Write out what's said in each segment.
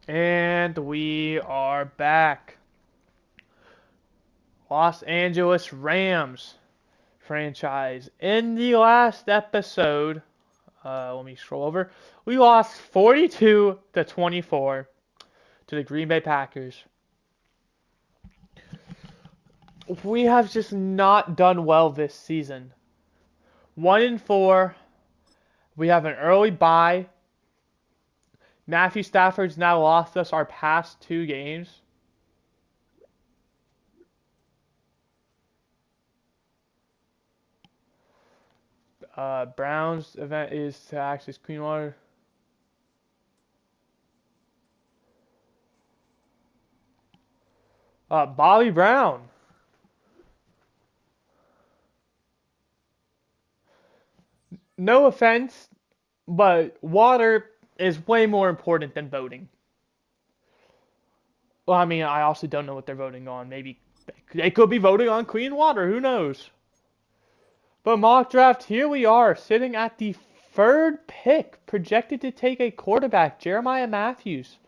And we are back. Los Angeles Rams franchise. In the last episode, let me scroll over. We lost 42 to 24 to the Green Bay Packers. We have just not done well this season. 1-4. We have an early bye. Matthew Stafford's now lost us our past 2 games. Browns event is to access clean water. Bobby Brown. No offense, but water is way more important than voting. Well, I mean, I also don't know what they're voting on. Maybe they could be voting on clean water. Who knows? But mock draft, here we are, sitting at the third pick, projected to take a quarterback, Jeremiah Matthews.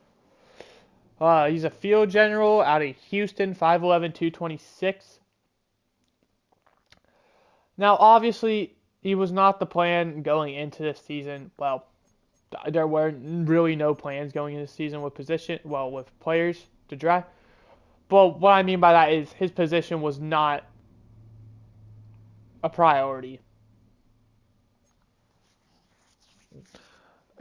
He's a field general out of Houston, 5'11", 226. Now, obviously, he was not the plan going into this season. Well, there were really no plans going into the season with with players to draft. But what I mean by that is his position was not a priority.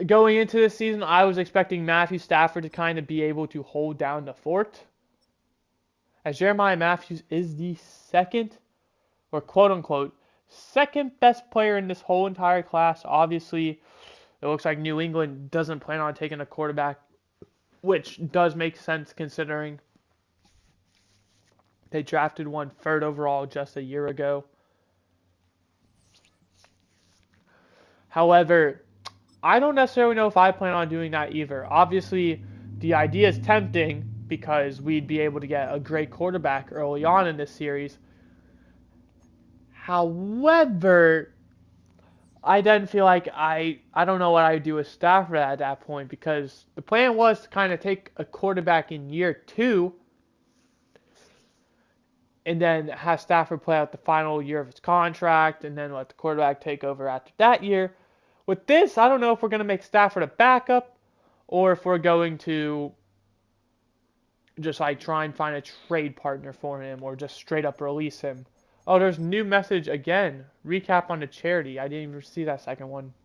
Going into this season, I was expecting Matthew Stafford to kind of be able to hold down the fort, as Jeremiah Matthews is the second, or quote unquote, second best player in this whole entire class. Obviously, it looks like New England doesn't plan on taking a quarterback, which does make sense considering they drafted one third overall just a year ago. However, I don't necessarily know if I plan on doing that either. Obviously, the idea is tempting because we'd be able to get a great quarterback early on in this series. However, I then feel like I don't know what I would do with Stafford at that point, because the plan was to kind of take a quarterback in year 2 and then have Stafford play out the final year of his contract and then let the quarterback take over after that year. With this, I don't know if we're going to make Stafford a backup or if we're going to just like try and find a trade partner for him or just straight up release him. Oh, there's a new message again. Recap on the charity. I didn't even see that second one.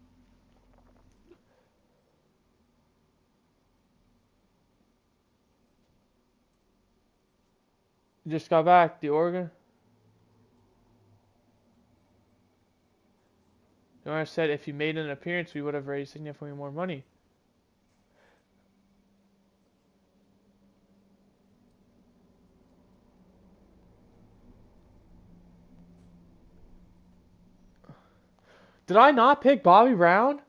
Just got back. The Oregon. The owner said if you made an appearance, we would have raised significantly more money. Did I not pick Bobby Brown?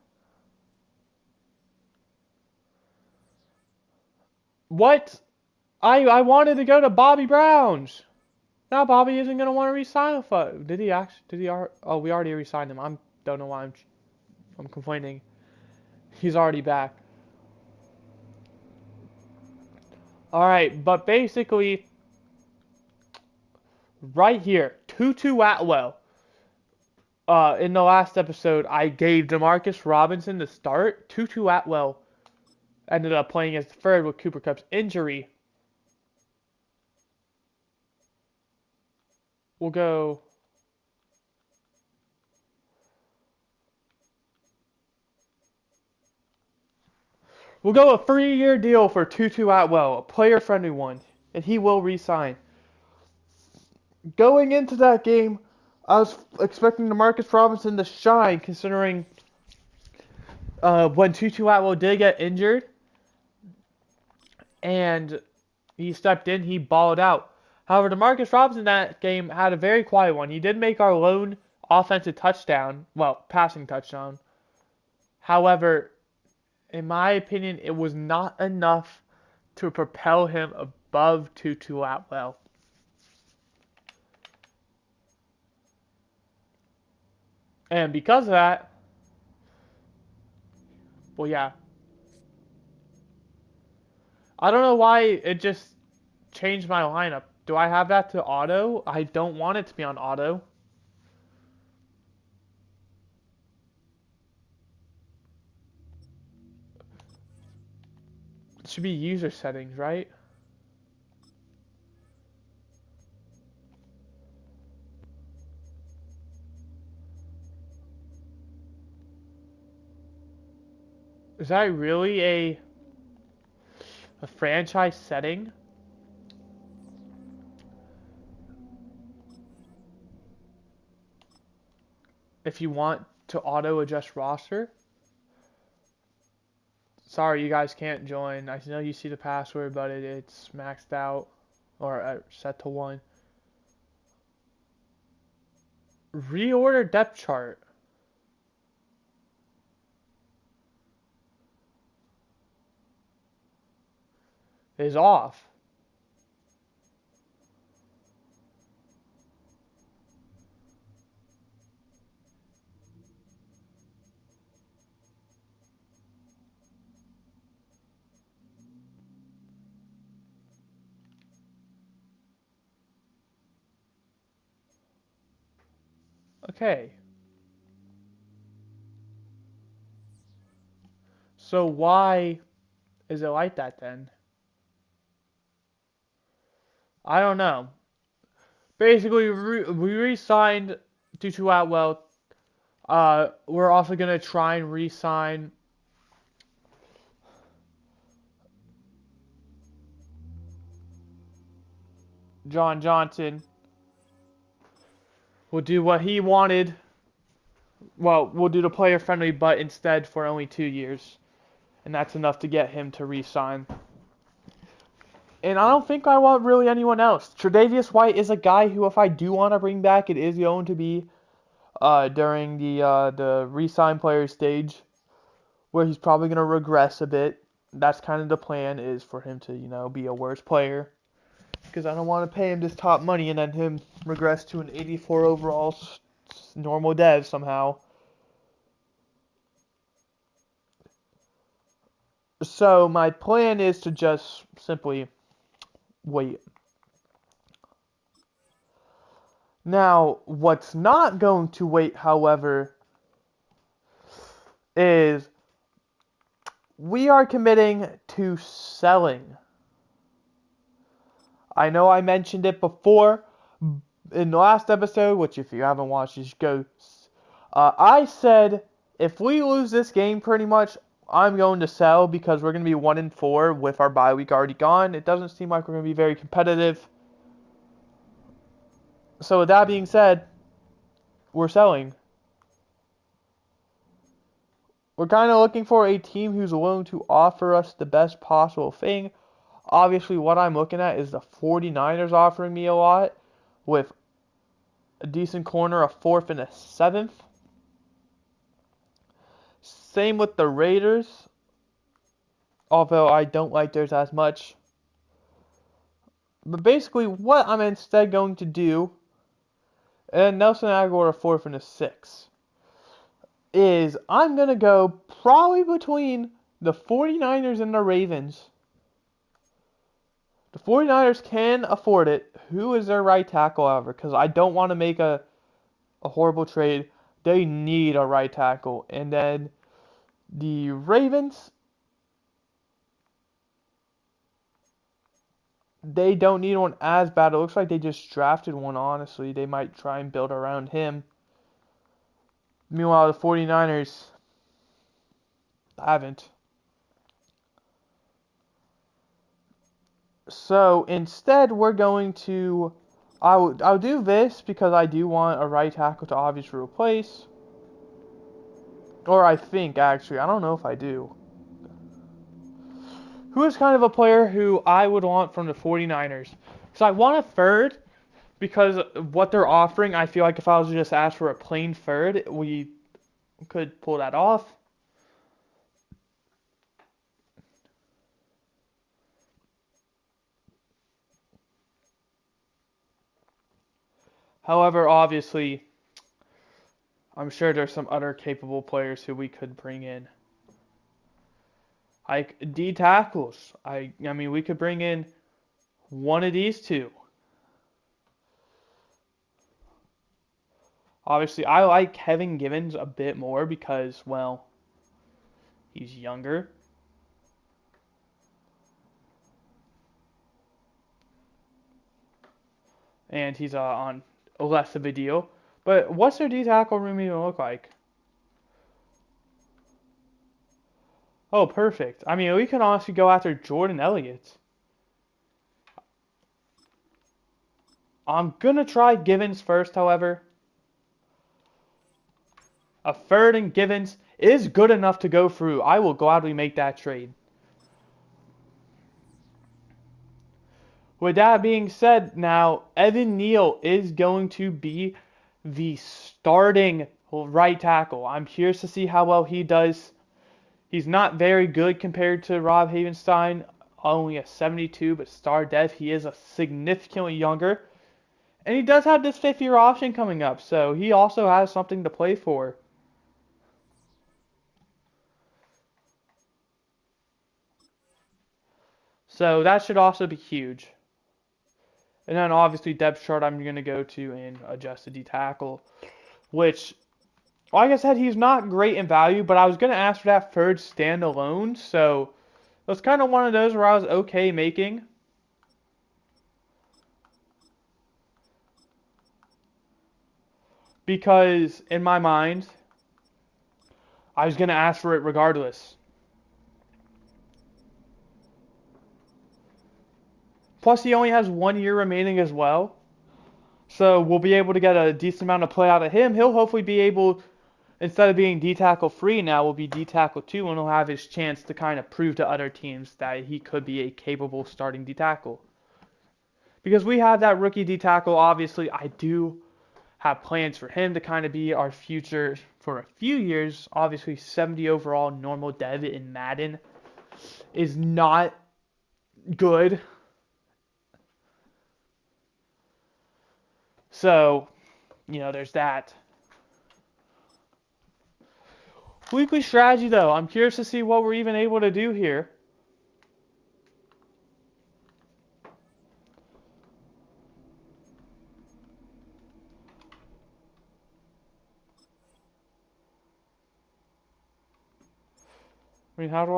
What? I wanted to go to Bobby Brown's. Now Bobby isn't gonna want to resign with us. Did he actually? Did he? Oh, we already resigned him. Don't know why I'm complaining. He's already back. All right, but basically, right here, Tutu Atwell. In the last episode, I gave Demarcus Robinson the start. Tutu Atwell ended up playing as the third with Cooper Kupp's injury. We'll go. We'll go a 3-year deal for Tutu Atwell, a player-friendly one, and he will re-sign. Going into that game, I was expecting Demarcus Robinson to shine, considering when Tutu Atwell did get injured, and he stepped in, he balled out. However, Demarcus Robinson in that game had a very quiet one. He did make our lone offensive touchdown, well, passing touchdown. However, in my opinion, it was not enough to propel him above Tutu Atwell. And because of that, well, yeah. I don't know why it just changed my lineup. Do I have that to auto? I don't want it to be on auto. It should be user settings, right? Is that really a franchise setting? If you want to auto adjust roster? Sorry, you guys can't join. I know you see the password, but it's maxed out or set to 1. Reorder depth chart is off. Okay. So why is it like that then? I don't know. Basically, we re-signed Tutu Atwell. We're also gonna try and re-sign John Johnson. We'll do what he wanted. Well, we'll do the player friendly, but instead for only 2 years, and that's enough to get him to re-sign. And I don't think I want really anyone else. Tre'Davious White is a guy who, if I do want to bring back, it is going to be during the re-sign player stage, where he's probably going to regress a bit. That's kind of the plan, is for him to, be a worse player. Because I don't want to pay him this top money and then him regress to an 84 overall normal dev somehow. So my plan is to just simply wait. Now, what's not going to wait, however, is we are committing to selling. I know I mentioned it before in the last episode, which if you haven't watched, you should go. I said if we lose this game, pretty much, I'm going to sell because we're going to be 1-4 with our bye week already gone. It doesn't seem like we're going to be very competitive. So with that being said, we're selling. We're kind of looking for a team who's willing to offer us the best possible thing. Obviously, what I'm looking at is the 49ers offering me a lot with a decent corner, a 4th and a 7th. Same with the Raiders, although I don't like theirs as much. But basically, what I'm instead going to do, and Nelson Aguilar a 4th and a 6th, is I'm going to go probably between the 49ers and the Ravens. The 49ers can afford it. Who is their right tackle, however? Because I don't want to make a horrible trade. They need a right tackle. And then the Ravens, they don't need one as bad. It looks like they just drafted one, honestly. They might try and build around him. Meanwhile, the 49ers haven't. So instead, we're going to. I'll do this because I do want a right tackle to obviously replace. Or I think, actually. I don't know if I do. Who is kind of a player who I would want from the 49ers? So I want a third because what they're offering, I feel like if I was to just ask for a plain third, we could pull that off. However, obviously, I'm sure there's some other capable players who we could bring in. Like D tackles. I mean, we could bring in one of these two. Obviously, I like Kevin Givens a bit more because, well, he's younger. And he's on less of a deal. But what's their D tackle room even look like? Oh, perfect. I mean, we can honestly go after Jordan Elliott. I'm going to try Givens first, however. A third and Givens is good enough to go through. I will gladly make that trade. With that being said, now, Evan Neal is going to be the starting right tackle. I'm curious to see how well he does. He's not very good compared to Rob Havenstein, only a 72, but star dev. He is a significantly younger. And he does have this 5th-year option coming up, so he also has something to play for. So that should also be huge. And then obviously depth chart I'm going to go to and adjust the D tackle, which, like I said, he's not great in value, but I was going to ask for that third standalone, so it was kind of one of those where I was okay making. Because in my mind, I was going to ask for it regardless. Plus, he only has 1 year remaining as well. So we'll be able to get a decent amount of play out of him. He'll hopefully be able, instead of being D-tackle free now, will be D-tackle 2, and he'll have his chance to kind of prove to other teams that he could be a capable starting D-tackle. Because we have that rookie D-tackle, obviously, I do have plans for him to kind of be our future for a few years. Obviously, 70 overall normal dev in Madden is not good. So, there's that. Weekly strategy, though. I'm curious to see what we're even able to do here. I mean, how do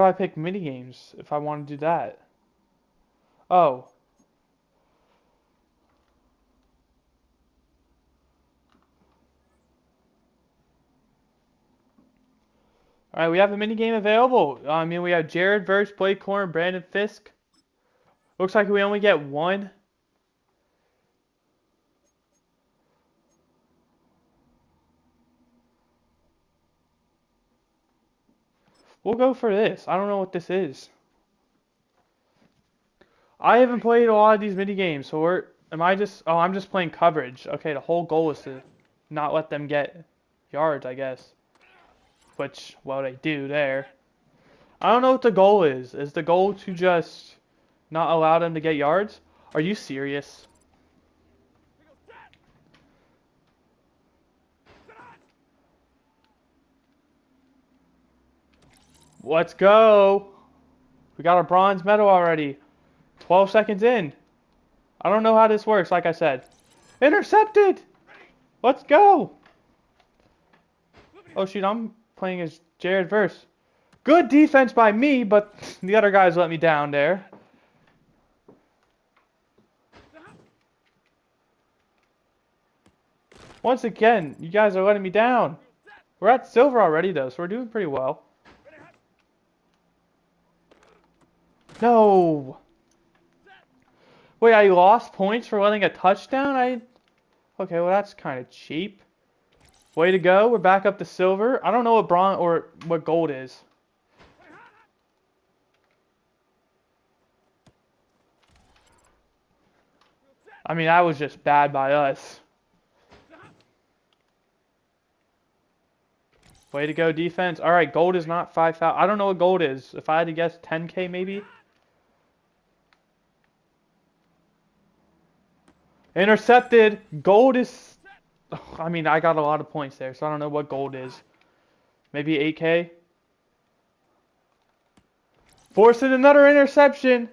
I pick mini games if I want to do that? Oh. All right, we have a mini game available. I mean, we have Jared versus Blake Corn, Brandon Fisk. Looks like we only get one. We'll go for this. I don't know what this is. I haven't played a lot of these mini games, so I'm just playing coverage. Okay, the whole goal is to not let them get yards, I guess. Which, well, they do there. I don't know what the goal is. Is the goal to just not allow them to get yards? Are you serious? Let's go. We got our bronze medal already. 12 seconds in. I don't know how this works, like I said. Intercepted! Let's go! Oh, shoot, I'm playing as Jared Verse. Good defense by me, but the other guys let me down there. Once again, you guys are letting me down. We're at silver already, though, so we're doing pretty well. No! Wait, I lost points for letting a touchdown? Okay, well, that's kind of cheap. Way to go. We're back up to silver. I don't know what bronze or what gold is. I mean, that was just bad by us. Way to go, defense. All right, gold is not 5,000. I don't know what gold is. If I had to guess, 10K maybe? Intercepted. Gold is... I mean, I got a lot of points there, so I don't know what gold is. Maybe 8K. Forcing another interception.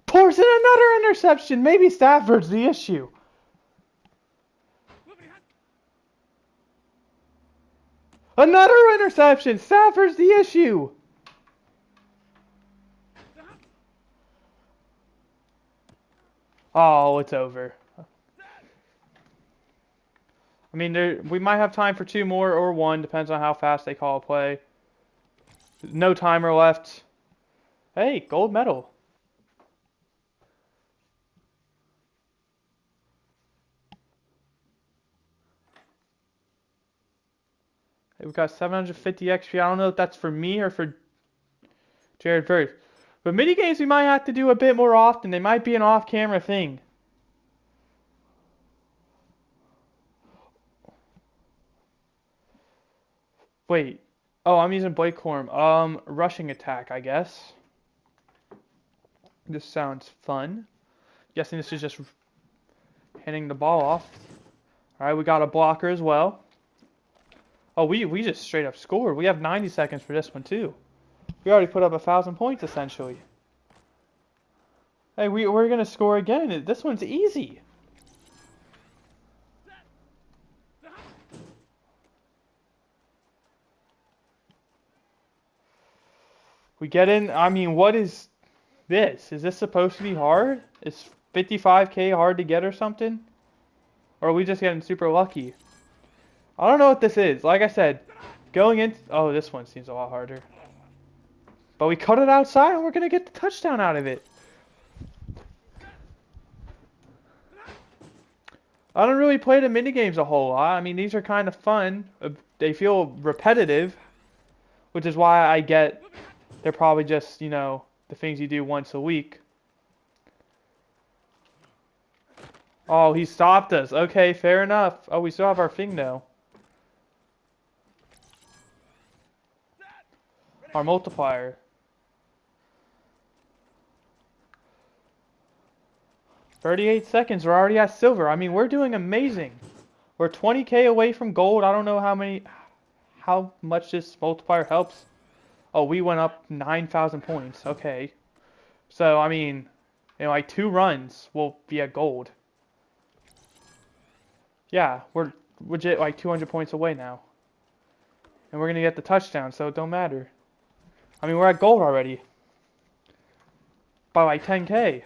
Forcing another interception. Maybe Stafford's the issue. Another interception. Stafford's the issue. Oh, it's over. I mean, we might have time for 2 more or 1. Depends on how fast they call a play. No timer left. Hey, gold medal. Hey, we've got 750 XP. I don't know if that's for me or for Jared Verse. But minigames we might have to do a bit more often. They might be an off-camera thing. Wait. Oh, I'm using Blake Corum. Rushing attack, I guess. This sounds fun. Guessing this is just hitting the ball off. Alright, we got a blocker as well. Oh, we just straight up scored. We have 90 seconds for this one, too. We already put up 1,000 points, essentially. Hey, we're going to score again. This one's easy. We get in. I mean, what is this? Is this supposed to be hard? Is 55K hard to get or something? Or are we just getting super lucky? I don't know what this is. Like I said, going in... Oh, this one seems a lot harder. But we cut it outside and we're going to get the touchdown out of it. I don't really play the minigames a whole lot. I mean, these are kind of fun. They feel repetitive. Which is why I get... They're probably just, you know, the things you do once a week. Oh, he stopped us. Okay, fair enough. Oh, we still have our thing, though. Our multiplier. 38 seconds. We're already at silver. I mean, we're doing amazing. We're 20K away from gold. I don't know how much this multiplier helps. Oh, we went up 9,000 points. Okay. So, I mean, you know, like 2 runs will be at gold. Yeah, we're legit like 200 points away now. And we're going to get the touchdown, so it don't matter. I mean, we're at gold already. By like 10K.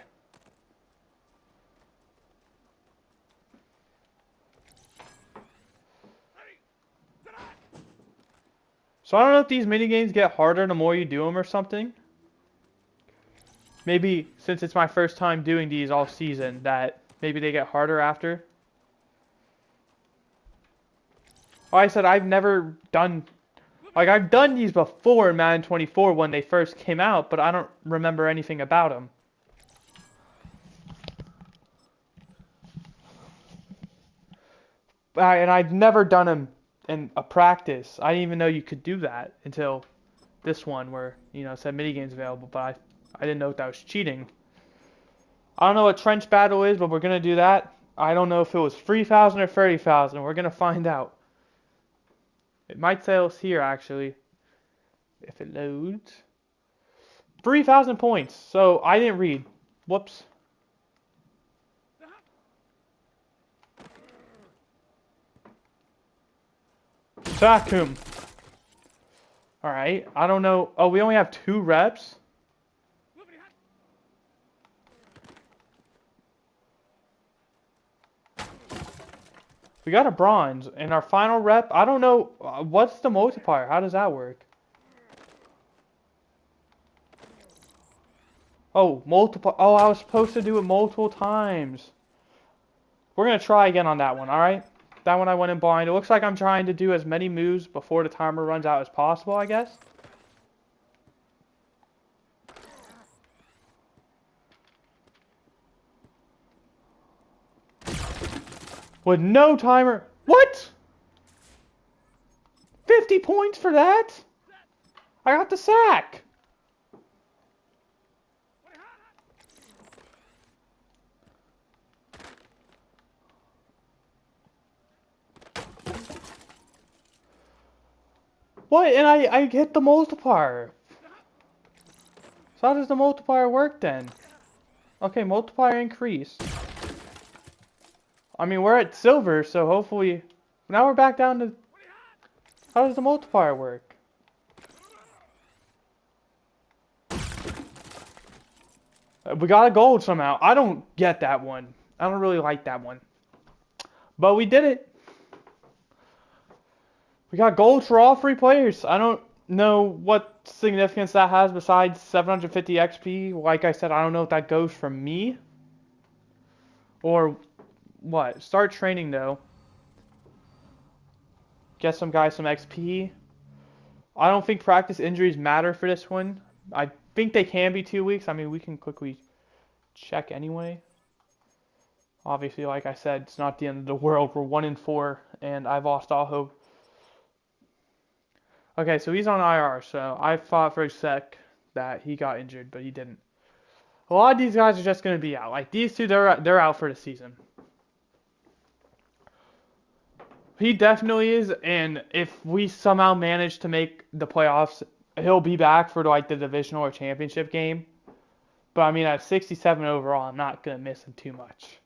So I don't know if these minigames get harder the more you do them or something. Maybe since it's my first time doing these all season, that maybe they get harder after. Like I said, I've never done... Like, I've done these before in Madden 24 when they first came out, but I don't remember anything about them. And I've never done them in a practice. I didn't even know you could do that until this one where, you know, it said minigames available, but I didn't know if that was cheating. I don't know what Trench Battle is, but we're going to do that. I don't know if it was 3,000 or 30,000. We're going to find out. It might say us here, actually. If it loads. 3,000 points. So, I didn't read. Whoops. Sack him. Alright. I don't know. Oh, we only have 2 reps? We got a bronze. And our final rep, I don't know. What's the multiplier? How does that work? Oh, multiple. Oh, I was supposed to do it multiple times. We're going to try again on that one, alright? That one I went in blind. It looks like I'm trying to do as many moves before the timer runs out as possible, I guess. With no timer. What? 50 points for that? I got the sack. What? And I hit the multiplier. So how does the multiplier work then? Okay, multiplier increase. I mean, we're at silver, so hopefully... Now we're back down to... How does the multiplier work? We got a gold somehow. I don't get that one. I don't really like that one. But we did it. We got gold for all 3 players. I don't know what significance that has besides 750 XP. Like I said, I don't know if that goes from me. Or what. Start training though. Get some guys some XP. I don't think practice injuries matter for this one. I think they can be 2 weeks. I mean, we can quickly check anyway. Obviously, like I said, it's not the end of the world. We're 1-4, and I've lost all hope. Okay, so he's on IR, so I thought for a sec that he got injured, but he didn't. A lot of these guys are just going to be out. Like, these two, they're out for the season. He definitely is, and if we somehow manage to make the playoffs, he'll be back for, like, the divisional or championship game. But, I mean, at 67 overall, I'm not going to miss him too much.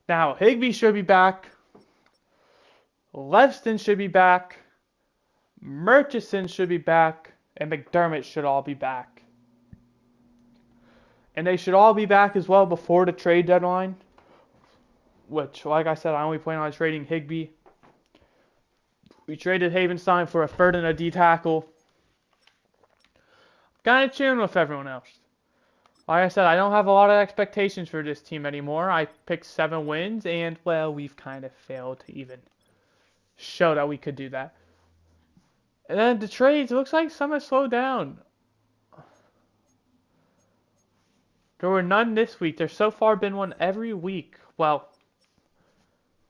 Now, Higbee should be back. Levston should be back. Murchison should be back. And McDermott should all be back. And they should all be back as well before the trade deadline. Which, like I said, I only plan on trading Higbee. We traded Havenstein for a third and a D tackle. Kind of cheering with everyone else. Like I said, I don't have a lot of expectations for this team anymore. I picked 7 wins, and, well, we've kind of failed to even show that we could do that. And then the trades, it looks like some have slowed down. There were none this week. There's so far been one every week. Well,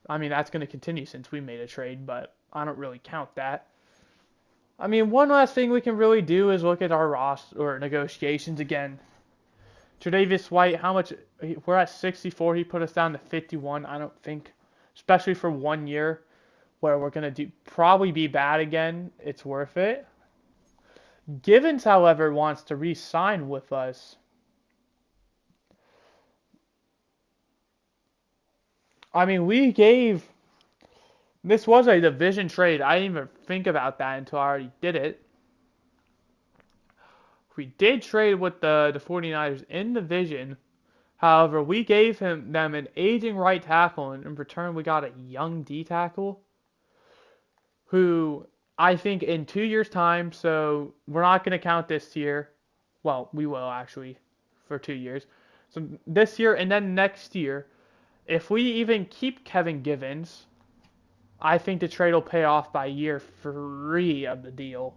I mean, that's going to continue since we made a trade, but I don't really count that. I mean, one last thing we can really do is look at our roster or negotiations again. Tre'Davious White, how much? We're at 64. He put us down to 51. I don't think, especially for 1 year, where we're gonna probably be bad again. It's worth it. Givens, however, wants to re-sign with us. I mean, this was a division trade. I didn't even think about that until I already did it. We did trade with the 49ers in the division. However, we gave them an aging right tackle, and in return we got a young D tackle who I think in 2 years' time, so we're not going to count this year. Well, we will actually for 2 years. So this year and then next year, if we even keep Kevin Givens, I think the trade will pay off by year 3 of the deal.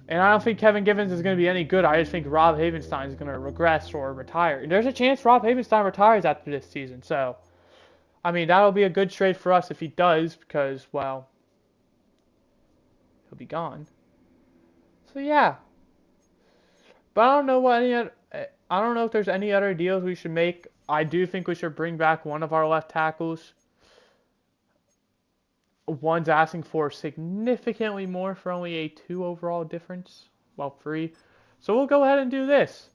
And I don't think Kevin Givens is going to be any good. I just think Rob Havenstein is going to regress or retire. And there's a chance Rob Havenstein retires after this season. So, I mean, that'll be a good trade for us if he does because, well, he'll be gone. So, yeah. But I don't know I don't know if there's any other deals we should make. I do think we should bring back one of our left tackles. One's asking for significantly more for only a 2 overall difference. Well, 3. So we'll go ahead and do this.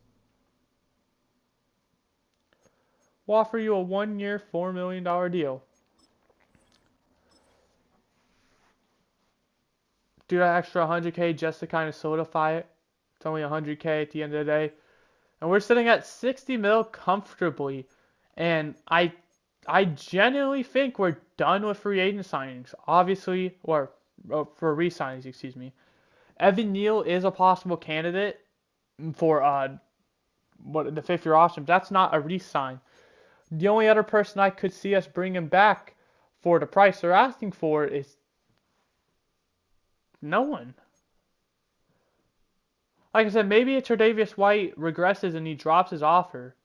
We'll offer you a 1-year, $4 million deal. Do that extra $100K just to kind of solidify it. It's only $100K at the end of the day. And we're sitting at $60 million comfortably. And I genuinely think we're done with free agent signings. Obviously, or for re-signings, excuse me. Evan Neal is a possible candidate for the 5th-year option. That's not a re-sign. The only other person I could see us bringing back for the price they're asking for is no one. Like I said, maybe it's Tre'Davious White regresses and he drops his offer.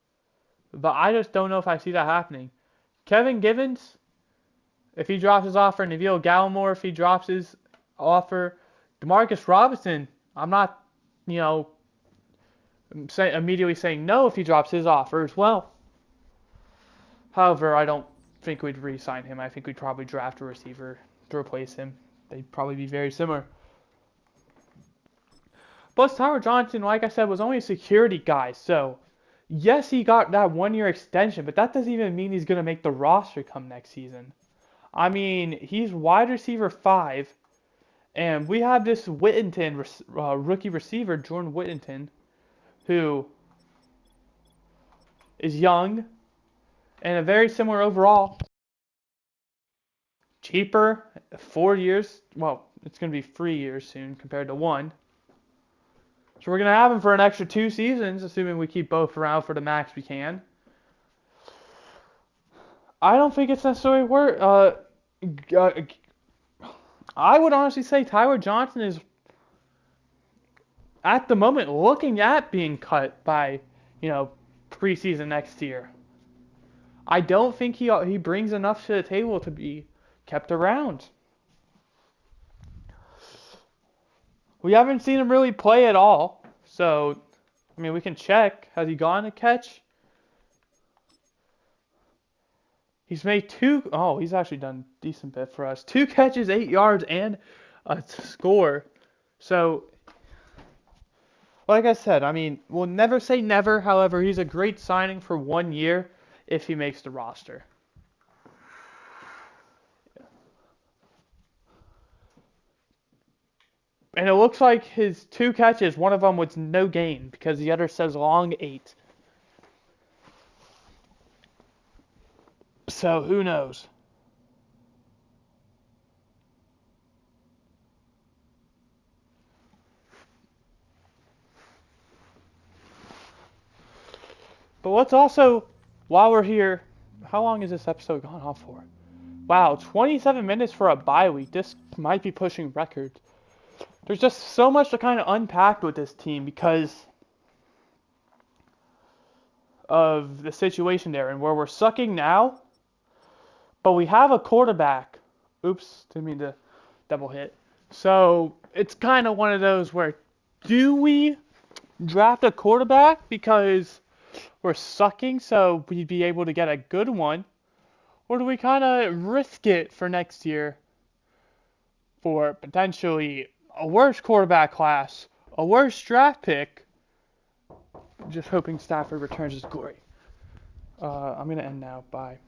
But I just don't know if I see that happening. Kevin Givens, if he drops his offer, Neville Gallimore, if he drops his offer, Demarcus Robinson, I'm not, immediately saying no if he drops his offer as well. However, I don't think we'd re-sign him. I think we'd probably draft a receiver to replace him. they'd probably be very similar. Plus, Tyler Johnson, like I said, was only a security guy. So, yes, he got that 1 year extension, but that doesn't even mean he's going to make the roster come next season. I mean, he's wide receiver 5, and we have this Whittington, rookie receiver, Jordan Whittington, who is young and a very similar overall. Cheaper, 4 years. Well, it's going to be 3 years soon compared to 1. So we're going to have him for an extra 2 seasons, assuming we keep both around for the max we can. I don't think it's necessarily worth. I would honestly say Tyler Johnson is, at the moment, looking at being cut by, preseason next year. I don't think he brings enough to the table to be kept around. We haven't seen him really play at all, so I mean we can check. Has he gone to catch? He's made 2. Oh, he's actually done a decent bit for us. 2 catches, 8 yards, and a score. So, like I said, I mean, we'll never say never. However, he's a great signing for 1 year if he makes the roster. And it looks like his 2 catches, one of them was no gain because the other says long 8. So who knows? But let's also, while we're here, how long is this episode gone on for? Wow, 27 minutes for a bye week. This might be pushing records. There's just so much to kind of unpack with this team because of the situation there and where we're sucking now. But we have a quarterback. Oops, didn't mean to double hit. So it's kind of one of those where, do we draft a quarterback because we're sucking so we'd be able to get a good one? Or do we kind of risk it for next year for potentially a worse quarterback class, a worse draft pick, just hoping Stafford returns his glory? I'm going to end now. Bye.